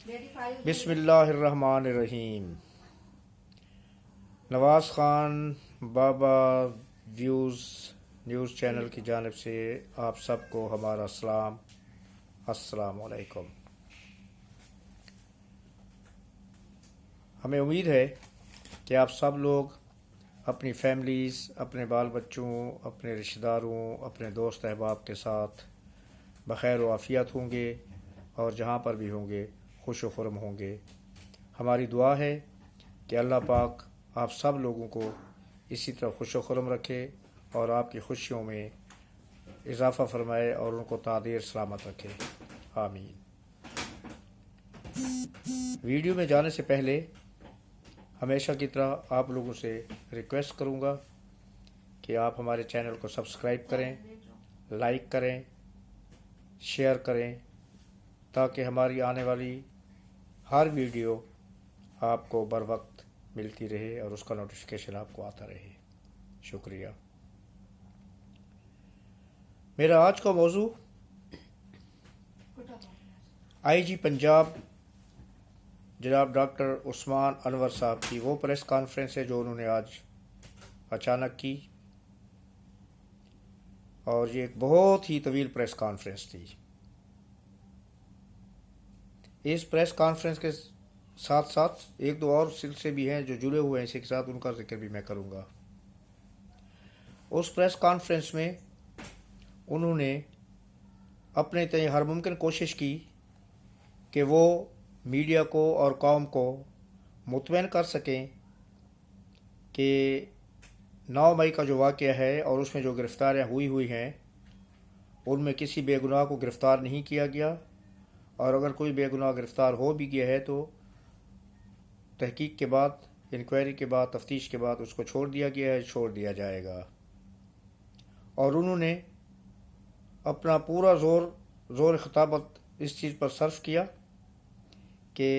بسم اللہ الرحمن الرحیم۔ نواز خان بابا نیوز چینل کی جانب سے آپ سب کو ہمارا السلام علیکم۔ ہمیں امید ہے کہ آپ سب لوگ اپنی فیملیز، اپنے بال بچوں، اپنے رشتہ داروں، اپنے دوست احباب کے ساتھ بخیر و عافیت ہوں گے اور جہاں پر بھی ہوں گے خوش و خرم ہوں گے۔ ہماری دعا ہے کہ اللہ پاک آپ سب لوگوں کو اسی طرح خوش و خرم رکھے اور آپ کی خوشیوں میں اضافہ فرمائے اور ان کو تعدیر سلامت رکھے، آمین۔ ویڈیو میں جانے سے پہلے ہمیشہ کی طرح آپ لوگوں سے ریکویسٹ کروں گا کہ آپ ہمارے چینل کو سبسکرائب کریں، لائک کریں، شیئر کریں، تاکہ ہماری آنے والی ہر ویڈیو آپ کو بر وقت ملتی رہے اور اس کا نوٹیفیکیشن آپ کو آتا رہے۔ شکریہ۔ میرا آج کا موضوع آئی جی پنجاب جناب ڈاکٹر عثمان انور صاحب کی وہ پریس کانفرنس ہے جو انہوں نے آج اچانک کی، اور یہ ایک بہت ہی طویل پریس کانفرنس تھی۔ اس پریس کانفرنس کے ساتھ ساتھ ایک دو اور سلسلے بھی ہیں جو جڑے ہوئے ہیں اسی کے ساتھ، ان کا ذکر بھی میں کروں گا۔ اس پریس کانفرنس میں انہوں نے اپنے تئیں ہر ممکن کوشش کی کہ وہ میڈیا کو اور قوم کو مطمئن کر سکیں کہ 9 مئی کا جو واقعہ ہے اور اس میں جو گرفتاریاں ہوئی ہیں ان میں کسی بے گناہ کو گرفتار نہیں کیا گیا، اور اگر کوئی بے گناہ گرفتار ہو بھی گیا ہے تو تحقیق کے بعد، انکوائری کے بعد، تفتیش کے بعد اس کو چھوڑ دیا گیا ہے، چھوڑ دیا جائے گا۔ اور انہوں نے اپنا پورا زور خطابت اس چیز پر صرف کیا کہ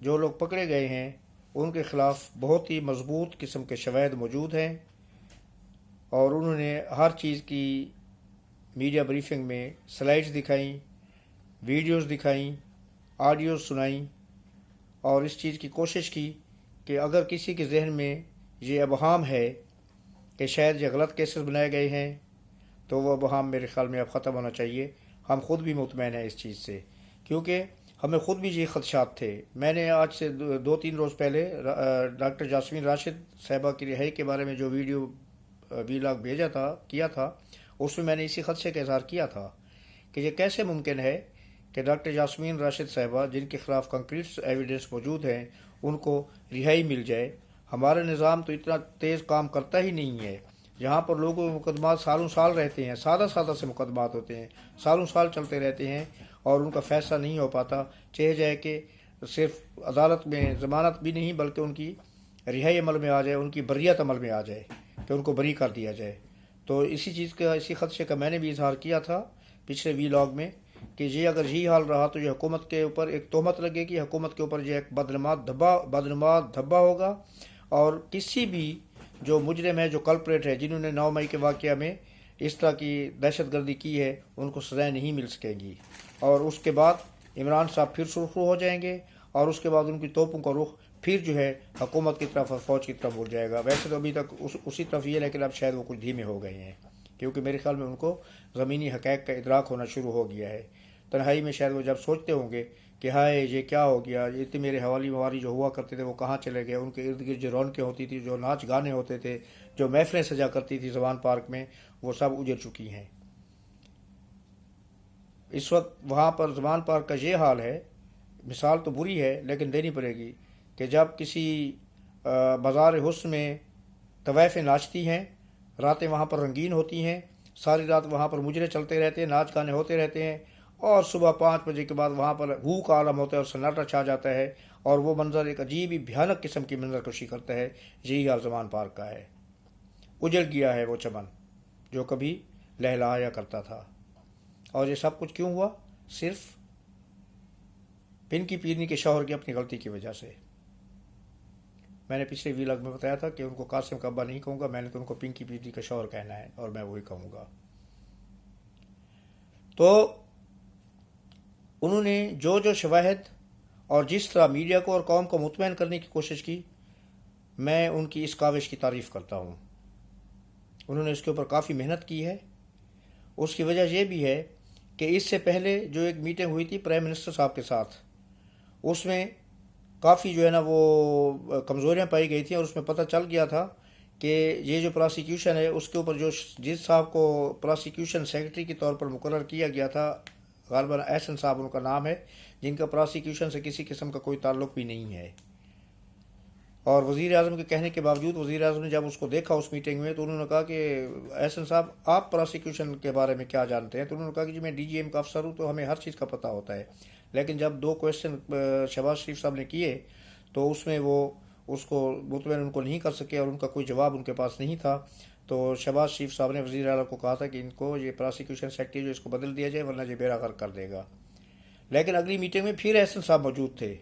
جو لوگ پکڑے گئے ہیں ان کے خلاف بہت ہی مضبوط قسم کے شواہد موجود ہیں، اور انہوں نے ہر چیز کی میڈیا بریفنگ میں سلائیڈز دکھائیں، ویڈیوز دکھائیں، آڈیوز سنائیں، اور اس چیز کی کوشش کی کہ اگر کسی کے ذہن میں یہ ابہام ہے کہ شاید یہ غلط کیسز بنائے گئے ہیں تو وہ ابہام میرے خیال میں اب ختم ہونا چاہیے۔ ہم خود بھی مطمئن ہیں اس چیز سے، کیونکہ ہمیں خود بھی یہ خدشات تھے۔ میں نے آج سے 2-3 روز پہلے ڈاکٹر جاسمین راشد صاحبہ کی رہائی کے بارے میں جو ویلاگ کیا تھا، اس میں میں نے اسی خدشے کا اظہار کیا تھا کہ یہ کیسے ممکن ہے کہ ڈاکٹر جاسمین راشد صاحبہ جن کے خلاف کنکریٹ ایویڈنس موجود ہیں ان کو رہائی مل جائے۔ ہمارا نظام تو اتنا تیز کام کرتا ہی نہیں ہے، جہاں پر لوگوں کے مقدمات سالوں سال رہتے ہیں، سادہ سے مقدمات ہوتے ہیں، سالوں سال چلتے رہتے ہیں اور ان کا فیصلہ نہیں ہو پاتا، چاہے جائے کہ صرف عدالت میں ضمانت بھی نہیں بلکہ ان کی رہائی عمل میں آ جائے، ان کی بریت عمل میں آ جائے کہ ان کو بری کر دیا جائے۔ تو اسی خدشے کا میں نے بھی اظہار کیا تھا پچھلے ویلاگ میں کہ یہ اگر یہی حال رہا تو یہ حکومت کے اوپر ایک تہمت لگے گی، حکومت کے اوپر یہ ایک بدنما دھبا ہوگا، اور کسی بھی جو مجرم ہے، جو کلپریٹ ہے، جنہوں نے 9 مئی کے واقعہ میں اس طرح کی دہشت گردی کی ہے، ان کو سزائیں نہیں مل سکے گی، اور اس کے بعد عمران صاحب پھر سرخرو ہو جائیں گے، اور اس کے بعد ان کی توپوں کا رخ پھر جو ہے حکومت کی طرف اور فوج کی طرف مڑ جائے گا۔ ویسے تو ابھی تک اسی طرف یہ، لیکن اب شاید وہ کچھ دھیمے ہو گئے ہیں، کیونکہ میرے خیال میں ان کو زمینی حقائق کا ادراک ہونا شروع ہو گیا ہے۔ تنہائی میں شاید وہ جب سوچتے ہوں گے کہ ہائے یہ کیا ہو گیا، یہ اتنے میرے حوالی مواری جو ہوا کرتے تھے وہ کہاں چلے گئے، ان کے ارد گرد جو رونقیں ہوتی تھی، جو ناچ گانے ہوتے تھے، جو محفلیں سجا کرتی تھی زبان پارک میں، وہ سب اجڑ چکی ہیں۔ اس وقت وہاں پر زبان پارک کا یہ حال ہے، مثال تو بری ہے لیکن دینی پڑے گی، کہ جب کسی بازار حسن میں طوائفیں ناچتی ہیں، راتیں وہاں پر رنگین ہوتی ہیں، ساری رات وہاں پر مجرے چلتے رہتے ہیں، ناچ گانے ہوتے رہتے ہیں، اور صبح 5 بجے کے بعد وہاں پر ہو کا عالم ہوتا ہے اور سناٹا چھا جاتا ہے، اور وہ منظر ایک عجیب ہی بھیانک قسم کی منظر کشی کرتا ہے۔ یہی حال زمان پارک کا ہے، اجڑ گیا ہے وہ چمن جو کبھی لہلایا کرتا تھا۔ اور یہ سب کچھ کیوں ہوا؟ صرف پنکی پیرنی کے شوہر کی اپنی غلطی کی وجہ سے۔ میں نے پچھلے ویلاگ میں بتایا تھا کہ ان کو قاسم کا ابا نہیں کہوں گا، میں نے تو ان کو پنکی پیرنی کا شوہر کہنا ہے، اور میں وہی کہوں گا۔ تو انہوں نے جو شواہد اور جس طرح میڈیا کو اور قوم کو مطمئن کرنے کی کوشش کی، میں ان کی اس کاوش کی تعریف کرتا ہوں۔ انہوں نے اس کے اوپر کافی محنت کی ہے۔ اس کی وجہ یہ بھی ہے کہ اس سے پہلے جو ایک میٹنگ ہوئی تھی پرائم منسٹر صاحب کے ساتھ، اس میں کافی جو ہے نا وہ کمزوریاں پائی گئی تھیں، اور اس میں پتہ چل گیا تھا کہ یہ جو پراسیکیوشن ہے اس کے اوپر جس صاحب کو پراسیکیوشن سیکرٹری کے طور پر مقرر کیا گیا تھا، غالباً احسن صاحب ان کا نام ہے، جن کا پراسیکیوشن سے کسی قسم کا کوئی تعلق بھی نہیں ہے۔ اور وزیر اعظم کے کہنے کے باوجود وزیر اعظم نے جب اس کو دیکھا اس میٹنگ میں، تو انہوں نے کہا کہ احسن صاحب آپ پراسیکیوشن کے بارے میں کیا جانتے ہیں؟ تو انہوں نے کہا کہ جی میں ڈی جی ایم کا افسر ہوں، تو ہمیں ہر چیز کا پتہ ہوتا ہے۔ لیکن جب 2 کویشچن شہباز شریف صاحب نے کیے تو اس میں وہ اس کو مطمئن ان کو نہیں کر سکے، اور ان کا کوئی جواب ان کے پاس نہیں تھا۔ تو شہباز شریف صاحب نے وزیر اعلیٰ کو کہا تھا کہ ان کو یہ پراسیکیوشن سیکرٹری جو اس کو بدل دیا جائے، ورنہ یہ بیڑا غرق کر دے گا۔ لیکن اگلی میٹنگ میں پھر احسن صاحب موجود تھے،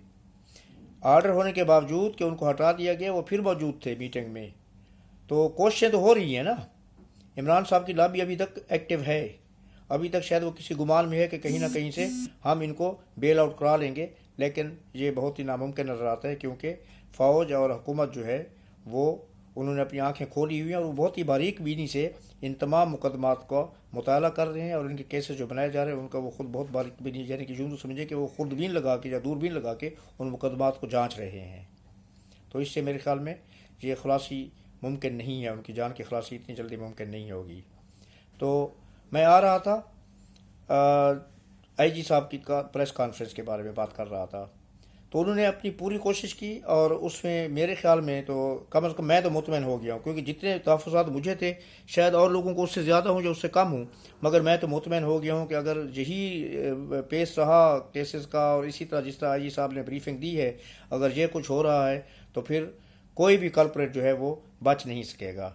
آرڈر ہونے کے باوجود کہ ان کو ہٹا دیا گیا، وہ پھر موجود تھے میٹنگ میں۔ تو کوششیں تو ہو رہی ہیں نا، عمران صاحب کی لابی ابھی تک ایکٹیو ہے، ابھی تک شاید وہ کسی گمان میں ہے کہ کہیں نہ کہیں سے ہم ان کو بیل آؤٹ کرا لیں گے، لیکن یہ بہت ہی ناممکن نظر آتا ہے، کیونکہ فوج اور حکومت جو ہے وہ انہوں نے اپنی آنکھیں کھولی ہوئی ہیں، اور وہ بہت ہی باریک بینی سے ان تمام مقدمات کو مطالعہ کر رہے ہیں، اور ان کے کیسز جو بنائے جا رہے ہیں ان کا وہ خود بہت باریک بینی، یعنی کہ یوں تو سمجھے کہ وہ خوردبین لگا کے یا دوربین لگا کے ان مقدمات کو جانچ رہے ہیں۔ تو اس سے میرے خیال میں یہ خلاصی ممکن نہیں ہے، ان کی جان کی خلاصی اتنی جلدی ممکن نہیں ہوگی۔ تو میں آ رہا تھا آئی جی صاحب کی پریس کانفرنس کے بارے میں بات کر رہا تھا، تو انہوں نے اپنی پوری کوشش کی، اور اس میں میرے خیال میں تو کم از کم میں تو مطمئن ہو گیا ہوں، کیونکہ جتنے تحفظات مجھے تھے شاید اور لوگوں کو اس سے زیادہ ہوں جو اس سے کم ہوں، مگر میں تو مطمئن ہو گیا ہوں کہ اگر یہی پیس رہا کیسز کا، اور اسی طرح جس طرح آئی جی صاحب نے بریفنگ دی ہے، اگر یہ کچھ ہو رہا ہے تو پھر کوئی بھی کلپریٹ جو ہے وہ بچ نہیں سکے گا،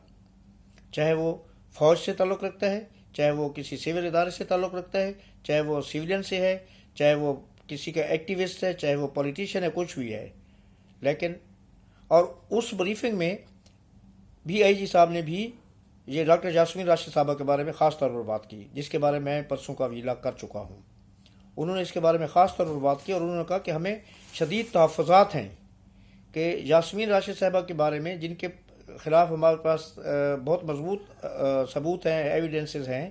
چاہے وہ فوج سے تعلق رکھتا ہے، چاہے وہ کسی سول ادارے سے تعلق رکھتا ہے، چاہے وہ سیولین سے ہے، چاہے وہ کسی کا ایکٹیوسٹ ہے، چاہے وہ پولیٹیشین ہے، کچھ بھی ہے۔ لیکن اور اس بریفنگ میں بھی آئی جی صاحب نے بھی یہ ڈاکٹر یاسمین راشد صاحبہ کے بارے میں خاص طور پر بات کی، جس کے بارے میں پرسوں کا ویلا کر چکا ہوں۔ انہوں نے اس کے بارے میں خاص طور پر بات کی، اور انہوں نے کہا کہ ہمیں شدید تحفظات ہیں کہ یاسمین راشد صاحبہ کے بارے میں، جن کے خلاف ہمارے پاس بہت مضبوط ثبوت ہیں، ایویڈنسز ہیں،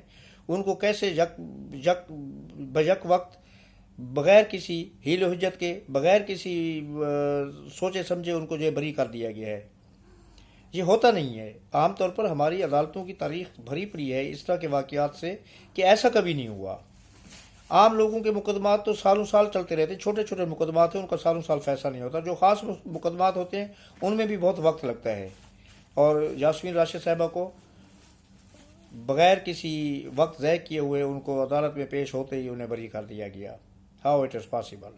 ان کو کیسے یک وقت بغیر کسی حیل و حجت کے، بغیر کسی سوچے سمجھے ان کو جو بری کر دیا گیا ہے۔ یہ ہوتا نہیں ہے، عام طور پر ہماری عدالتوں کی تاریخ بھری پڑی ہے اس طرح کے واقعات سے کہ ایسا کبھی نہیں ہوا۔ عام لوگوں کے مقدمات تو سالوں سال چلتے رہتے، چھوٹے چھوٹے مقدمات ہیں ان کا سالوں سال فیصلہ نہیں ہوتا، جو خاص مقدمات ہوتے ہیں ان میں بھی بہت وقت لگتا ہے، اور یاسمین راشد صاحبہ کو بغیر کسی وقت ضائع کیے ہوئے ان کو عدالت میں پیش ہوتے ہی انہیں بری کر دیا گیا۔ How it is possible?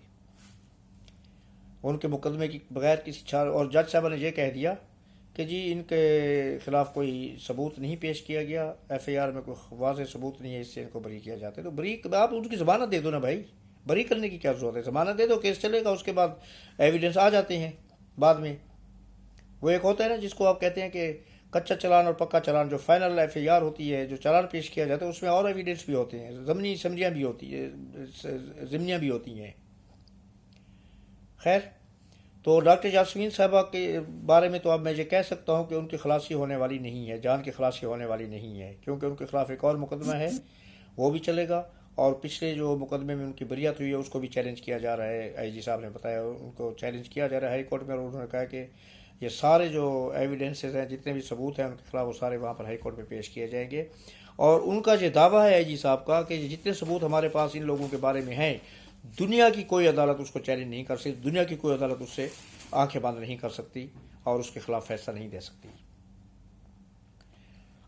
ان کے مقدمے کی بغیر کسی چھار، اور جج صاحبہ نے یہ کہہ دیا کہ جی ان کے خلاف کوئی ثبوت نہیں پیش کیا گیا، ایف آئی آر میں کوئی واضح ثبوت نہیں ہے، اس سے ان کو بری کیا جاتا ہے۔ تو بری آپ ان کی ضمانت دے دو نا بھائی، بری کرنے کی کیا ضرورت ہے؟ ضمانت دے دو، کیس چلے گا، اس کے بعد ایویڈنس آ جاتے ہیں بعد میں۔ وہ ایک ہوتا ہے نا جس کو آپ کہتے ہیں کہ کچا چلان اور پکا چلان، جو فائنل ایف آئی آر ہوتی ہے، جو چلان پیش کیا جاتا ہے، اس میں اور ایویڈنس بھی ہوتے ہیں، ضمنی سمجھیاں بھی ہوتی ہے، ضمنیاں بھی ہوتی ہیں۔ خیر، تو ڈاکٹر یاسمین صاحبہ کے بارے میں تو اب میں یہ کہہ سکتا ہوں کہ ان کی خلاصی ہونے والی نہیں ہے، جان کی خلاصی ہونے والی نہیں ہے، کیونکہ ان کے خلاف ایک اور مقدمہ ہے، وہ بھی چلے گا، اور پچھلے جو مقدمے میں ان کی بریت ہوئی ہے اس کو بھی چیلنج کیا جا رہا ہے۔ آئی جی صاحب نے بتایا ان کو چیلنج کیا جا رہا ہے ہائی کورٹ میں، اور انہوں نے کہا کہ یہ سارے جو ایویڈنسز ہیں، جتنے بھی ثبوت ہیں ان کے خلاف، وہ سارے وہاں پر ہائی کورٹ میں پیش کیے جائیں گے۔ اور ان کا یہ دعویٰ ہے آئی جی صاحب کا کہ جتنے ثبوت ہمارے پاس ان لوگوں کے بارے میں ہیں، دنیا کی کوئی عدالت اس کو چیلنج نہیں کر سکتی، دنیا کی کوئی عدالت اس سے آنکھیں بند نہیں کر سکتی اور اس کے خلاف فیصلہ نہیں دے سکتی۔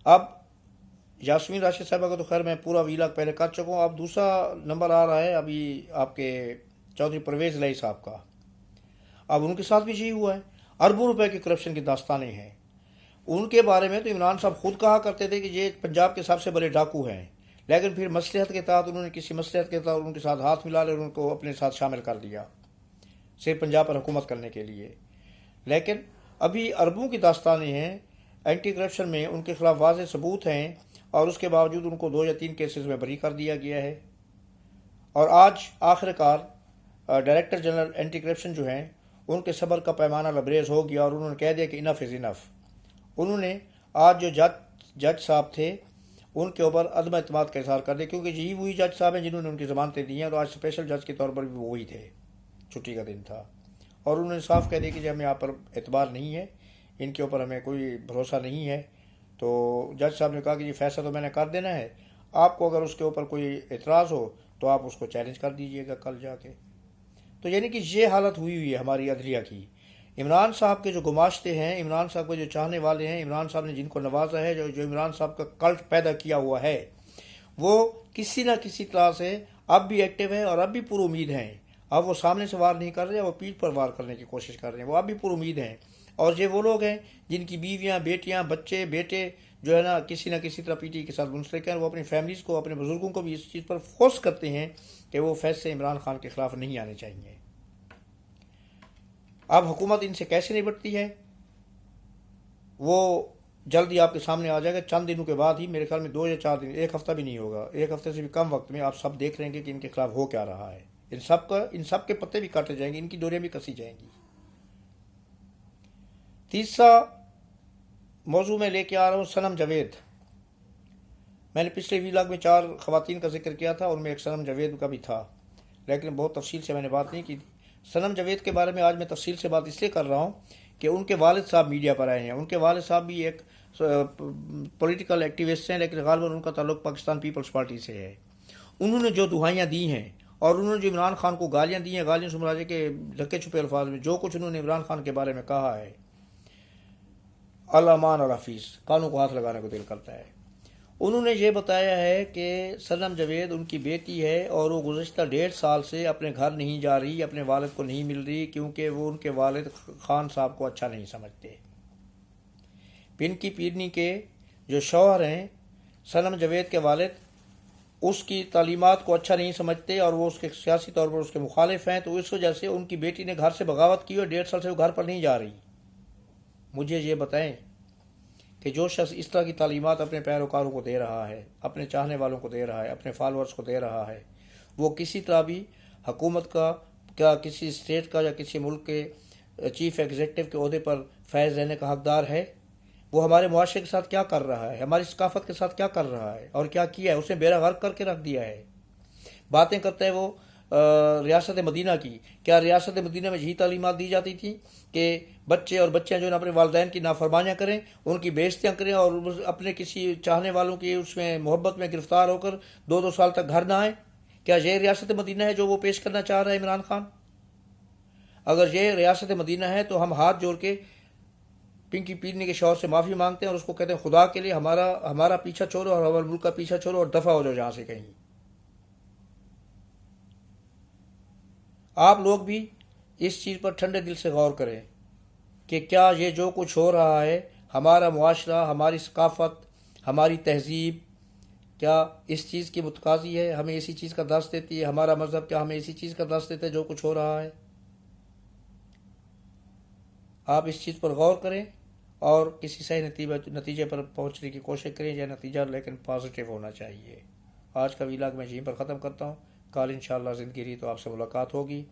اب یاسمین راشد صاحبہ کا تو خیر میں پورا ویلا پہلے کر چکا ہوں، اب دوسرا نمبر آ رہا ہے ابھی آپ کے چودھری پرویز الہی صاحب کا۔ اب ان کے ساتھ بھی یہی ہوا ہے، اربوں روپے کی کرپشن کی داستانیں ہیں۔ ان کے بارے میں تو عمران صاحب خود کہا کرتے تھے کہ یہ پنجاب کے سب سے بڑے ڈاکو ہیں، لیکن پھر مصلحت کے تحت انہوں نے کسی مصلحت کے تحت ان کے ساتھ ہاتھ ملا لے اور ان کو اپنے ساتھ شامل کر دیا، صرف پنجاب پر حکومت کرنے کے لیے۔ لیکن ابھی اربوں کی داستانیں ہیں، اینٹی کرپشن میں ان کے خلاف واضح ثبوت ہیں، اور اس کے باوجود ان کو 2 یا 3 کیسز میں بری کر دیا گیا ہے۔ اور آج آخر کار ڈائریکٹر جنرل اینٹی کرپشن جو ہیں ان کے صبر کا پیمانہ لبریز ہو گیا اور انہوں نے کہہ دیا کہ انف از انف. انہوں نے آج جو جج صاحب تھے ان کے اوپر عدم اعتماد کا اظہار کر دیا، کیونکہ یہی وہی جج صاحب ہیں جنہوں نے ان کی ضمانتیں دی ہیں، اور آج اسپیشل جج کے طور پر بھی وہی تھے، چھٹی کا دن تھا، اور انہوں نے صاف کہہ دیا کہ ہمیں آپ پر اعتبار نہیں ہے، ان کے اوپر ہمیں کوئی بھروسہ نہیں ہے. تو جج صاحب نے کہا کہ یہ فیصلہ تو میں نے کر دینا ہے، آپ کو اگر اس کے اوپر کوئی اعتراض ہو تو آپ اس کو چیلنج کر دیجئے گا کل جا کے. تو یعنی کہ یہ حالت ہوئی ہے ہماری عدلیہ کی. عمران صاحب کے جو گماشتے ہیں، عمران صاحب کے جو چاہنے والے ہیں، عمران صاحب نے جن کو نوازا ہے، جو عمران صاحب کا کلٹ پیدا کیا ہوا ہے، وہ کسی نہ کسی طرح سے اب بھی ایکٹیو ہے اور اب بھی پر امید ہیں. اب وہ سامنے سے وار نہیں کر رہے، وہ پیٹھ پر وار کرنے کی کوشش کر رہے ہیں، وہ اب بھی پر امید ہیں. اور یہ وہ لوگ ہیں جن کی بیویاں، بیٹیاں، بچے، بیٹے جو ہے نا کسی نہ کسی طرح پی ٹی کے ساتھ منسلک ہیں. وہ اپنی فیملیز کو، اپنے بزرگوں کو بھی اس چیز پر فورس کرتے ہیں کہ وہ فیصلے عمران خان کے خلاف نہیں آنے چاہیے. اب حکومت ان سے کیسے نپٹتی ہے وہ جلدی آپ کے سامنے آ جائے گا. چند دنوں کے بعد ہی، میرے خیال میں 2 یا 4 دن، ایک ہفتہ بھی نہیں ہوگا، ایک ہفتے سے بھی کم وقت میں آپ سب دیکھ رہیں گے کہ ان کے خلاف ہو کیا رہا ہے. ان سب کے پتے بھی کاٹے جائیں گے، ان کی ڈوریاں بھی کسی جائیں گی. تیسرا موضوع میں لے کے آ رہا ہوں صنم جاوید. میں نے پچھلے ویلاگ میں 4 خواتین کا ذکر کیا تھا، ان میں ایک صنم جاوید کا بھی تھا، لیکن بہت تفصیل سے میں نے بات نہیں کی تھی. صنم جاوید کے بارے میں آج میں تفصیل سے بات اس لیے کر رہا ہوں کہ ان کے والد صاحب میڈیا پر آئے ہیں. ان کے والد صاحب بھی ایک پولیٹیکل ایکٹیوسٹ ہیں، لیکن غالباً ان کا تعلق پاکستان پیپلز پارٹی سے ہے. انہوں نے جو دہائیاں دی ہیں اور انہوں نے جو عمران خان کو گالیاں دی ہیں، گالیاں سے مراد ہے کہ ڈھکے چھپے الفاظ میں جو کچھ انہوں نے عمران خان کے بارے میں کہا ہے، الامان اور حفیظ، کانوں کو ہاتھ لگانے کو دل کرتا ہے. انہوں نے یہ بتایا ہے کہ صنم جاوید ان کی بیٹی ہے اور وہ گزشتہ 1.5 سال سے اپنے گھر نہیں جا رہی، اپنے والد کو نہیں مل رہی، کیونکہ وہ ان کے والد خان صاحب کو اچھا نہیں سمجھتے. پنکی پیرنی کے جو شوہر ہیں صنم جاوید کے والد، اس کی تعلیمات کو اچھا نہیں سمجھتے اور وہ اس کے سیاسی طور پر اس کے مخالف ہیں. تو اس وجہ سے ان کی بیٹی نے گھر سے بغاوت کی اور 1.5 سال سے وہ گھر پر نہیں جا رہی. مجھے یہ بتائیں کہ جو شخص اس طرح کی تعلیمات اپنے پیروکاروں کو دے رہا ہے، اپنے چاہنے والوں کو دے رہا ہے، اپنے فالورز کو دے رہا ہے، وہ کسی طرح بھی حکومت کا، کیا کسی اسٹیٹ کا یا کسی ملک کے چیف ایگزیکٹو کے عہدے پر فائز رہنے کا حقدار ہے؟ وہ ہمارے معاشرے کے ساتھ کیا کر رہا ہے، ہماری ثقافت کے ساتھ کیا کر رہا ہے اور کیا کیا ہے؟ اسے بیڑا غرق کر کے رکھ دیا ہے. باتیں کرتا ہے وہ ریاست مدینہ کی. کیا ریاست مدینہ میں یہی تعلیمات دی جاتی تھیں کہ بچے اور بچیاں جو اپنے والدین کی نافرمانیاں کریں، ان کی بے عزتیاں کریں اور اپنے کسی چاہنے والوں کی اس میں محبت میں گرفتار ہو کر 2 سال تک گھر نہ آئیں؟ کیا یہ ریاست مدینہ ہے جو وہ پیش کرنا چاہ رہا ہے عمران خان؟ اگر یہ ریاست مدینہ ہے تو ہم ہاتھ جوڑ کے پنکی پیرنی کے شوہر سے معافی مانگتے ہیں اور اس کو کہتے ہیں خدا کے لیے ہمارا پیچھا چھوڑو اور ہمارے ملک کا پیچھا چھوڑو اور دفع ہو جاؤ جہاں سے کہیں. آپ لوگ بھی اس چیز پر ٹھنڈے دل سے غور کریں کہ کیا یہ جو کچھ ہو رہا ہے، ہمارا معاشرہ، ہماری ثقافت، ہماری تہذیب کیا اس چیز کی متقاضی ہے، ہمیں اسی چیز کا درس دیتی ہے؟ ہمارا مذہب کیا ہمیں اسی چیز کا درس دیتا ہے جو کچھ ہو رہا ہے؟ آپ اس چیز پر غور کریں اور کسی صحیح نتیجے پر پہنچنے کی کوشش کریں. یہ نتیجہ لیکن پازیٹیو ہونا چاہیے. آج کا ویلاگ میں یہیں پر ختم کرتا ہوں. کل انشاءاللہ زندگی رہی تو آپ سے ملاقات ہوگی.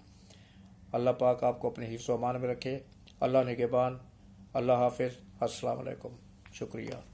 اللہ پاک آپ کو اپنے حفظ و امان میں رکھے. اللہ نگہبان. اللہ حافظ. السلام علیکم. شکریہ.